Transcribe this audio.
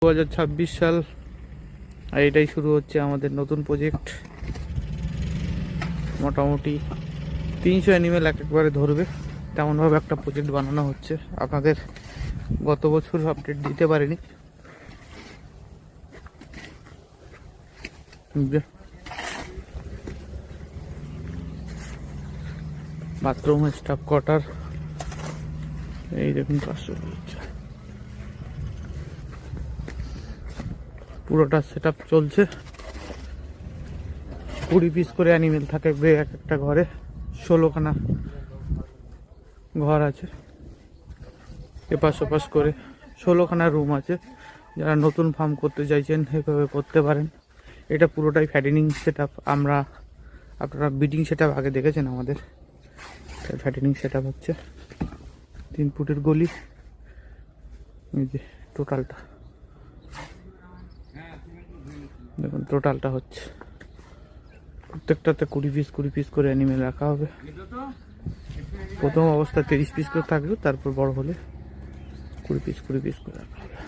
2026 সাল আর এটাই শুরু হচ্ছে আমাদের নতুন প্রজেক্ট। মোটামুটি 300 অ্যানিমেল একবারে ধরবে তেমনভাবে একটা প্রজেক্ট বানানো হচ্ছে। আপনাদের গত বছর আপডেট দিতে পারিনি। বাথরুম, স্টাফ কোয়ার্টার, এই দেখুন কাজ শুরু হচ্ছে, পুরোটা সেট আপ চলছে। 20 পিস করে অ্যানিমেল থাকবে এক একটা ঘরে। 16খানা ঘর আছে, এপাশ ওপাশ করে 16খানা রুম আছে। যারা নতুন ফার্ম করতে চাইছেন এভাবে করতে পারেন। এটা পুরোটাই ফ্যাটেনিং সেট আপ। আপনারা ব্রিডিং সেট আপ আগে দেখেছেন আমাদের, ফ্যাটেনিং সেট আপ হচ্ছে। 3 ফুটের গলি, এই যে টোটালটা দেখুন, টোটালটা হচ্ছে প্রত্যেকটাতে 20 পিস করে অ্যানিমেল রাখা হবে। প্রথম অবস্থা 30 পিস করে থাকবে, তারপর বড় হলে 20 পিস করে রাখা হবে।